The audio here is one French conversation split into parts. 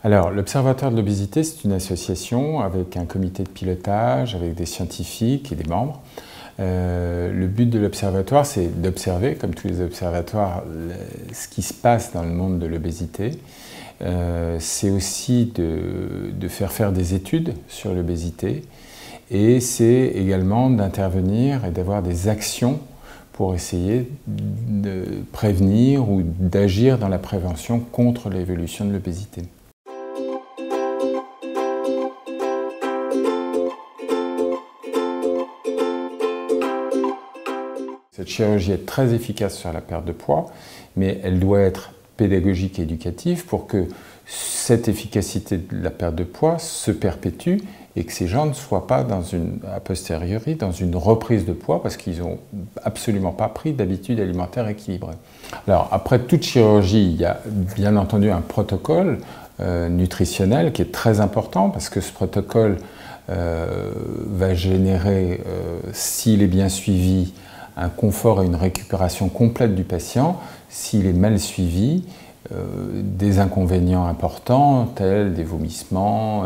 Alors, l'Observatoire de l'obésité, c'est une association avec un comité de pilotage, avec des scientifiques et des membres. Le but de l'Observatoire, c'est d'observer, comme tous les observatoires, ce qui se passe dans le monde de l'obésité. C'est aussi de faire des études sur l'obésité et c'est également d'intervenir et d'avoir des actions pour essayer de prévenir ou d'agir dans la prévention contre l'évolution de l'obésité. Cette chirurgie est très efficace sur la perte de poids, mais elle doit être pédagogique et éducative pour que cette efficacité de la perte de poids se perpétue et que ces gens ne soient pas a posteriori dans une reprise de poids parce qu'ils n'ont absolument pas pris d'habitudes alimentaires équilibrées. Alors après toute chirurgie, il y a bien entendu un protocole nutritionnel qui est très important parce que ce protocole va générer, s'il est bien suivi, un confort et une récupération complète du patient. S'il est mal suivi, des inconvénients importants tels des vomissements,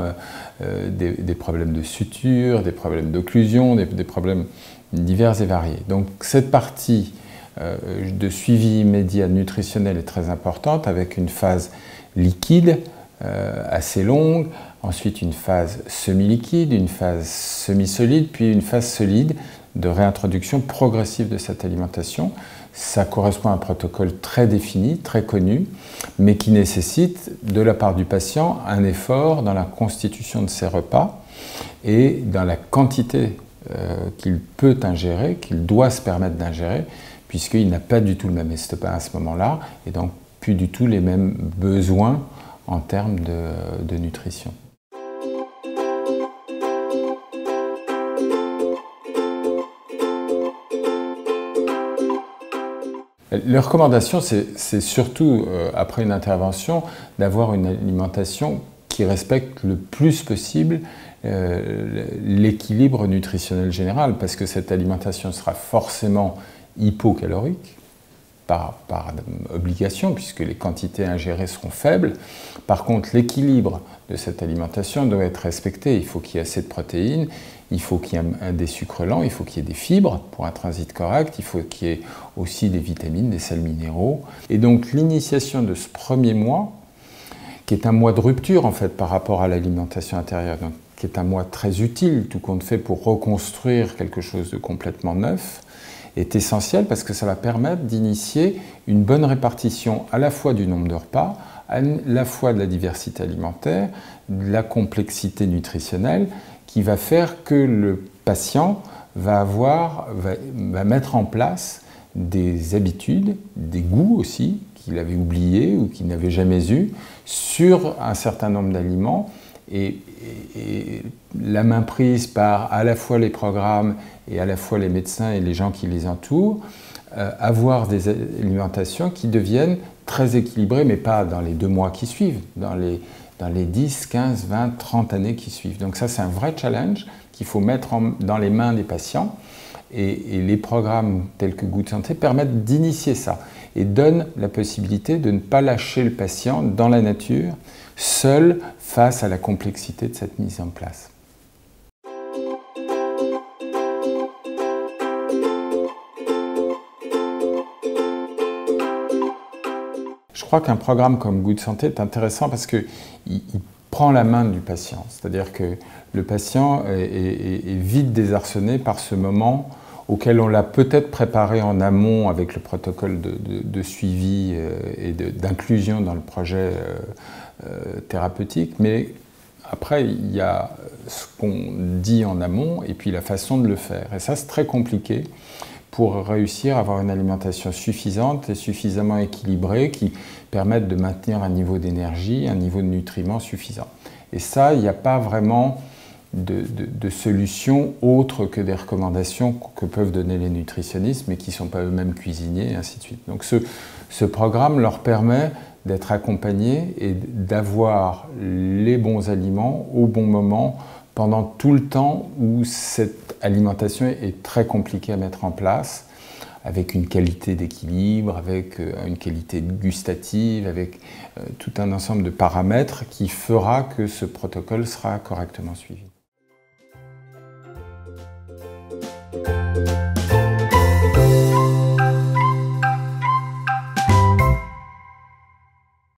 des problèmes de suture, des problèmes d'occlusion, des problèmes divers et variés. Donc cette partie de suivi immédiat nutritionnel est très importante avec une phase liquide assez longue, ensuite une phase semi-liquide, une phase semi-solide, puis une phase solide de réintroduction progressive de cette alimentation. Ça correspond à un protocole très défini, très connu, mais qui nécessite de la part du patient un effort dans la constitution de ses repas et dans la quantité qu'il peut ingérer, qu'il doit se permettre d'ingérer, puisqu'il n'a pas du tout le même estomac à ce moment-là, et donc plus du tout les mêmes besoins en termes de nutrition. Les recommandations, c'est surtout, après une intervention, d'avoir une alimentation qui respecte le plus possible l'équilibre nutritionnel général, parce que cette alimentation sera forcément hypocalorique, par obligation, puisque les quantités ingérées seront faibles. Par contre, l'équilibre de cette alimentation doit être respecté. Il faut qu'il y ait assez de protéines, il faut qu'il y ait des sucres lents, il faut qu'il y ait des fibres pour un transit correct, il faut qu'il y ait aussi des vitamines, des sels minéraux. Et donc l'initiation de ce premier mois, qui est un mois de rupture en fait par rapport à l'alimentation intérieure, donc, qui est un mois très utile, tout compte fait, pour reconstruire quelque chose de complètement neuf, est essentiel parce que ça va permettre d'initier une bonne répartition à la fois du nombre de repas, à la fois de la diversité alimentaire, de la complexité nutritionnelle, qui va faire que le patient va mettre en place des habitudes, des goûts aussi, qu'il avait oubliés ou qu'il n'avait jamais eus, sur un certain nombre d'aliments. Et la main prise par à la fois les programmes et à la fois les médecins et les gens qui les entourent, avoir des alimentations qui deviennent très équilibrées, mais pas dans les 2 mois qui suivent, dans les 10, 15, 20, 30 années qui suivent. Donc ça, c'est un vrai challenge qu'il faut mettre dans les mains des patients. Et les programmes tels que Goût de Santé permettent d'initier ça et donnent la possibilité de ne pas lâcher le patient dans la nature, seul face à la complexité de cette mise en place. Je crois qu'un programme comme Goût de Santé est intéressant parce qu'il prend la main du patient. C'est-à-dire que le patient est vite désarçonné par ce moment auquel on l'a peut-être préparé en amont avec le protocole de suivi et d'inclusion dans le projet thérapeutique. Mais après, il y a ce qu'on dit en amont et puis la façon de le faire. Et ça, c'est très compliqué pour réussir à avoir une alimentation suffisante et suffisamment équilibrée qui permette de maintenir un niveau d'énergie, un niveau de nutriments suffisant. Et ça, il n'y a pas vraiment de solutions autres que des recommandations que peuvent donner les nutritionnistes, mais qui ne sont pas eux-mêmes cuisiniers, et ainsi de suite. Donc ce programme leur permet d'être accompagnés et d'avoir les bons aliments au bon moment pendant tout le temps où cette alimentation est très compliquée à mettre en place, avec une qualité d'équilibre, avec une qualité gustative, avec tout un ensemble de paramètres qui fera que ce protocole sera correctement suivi.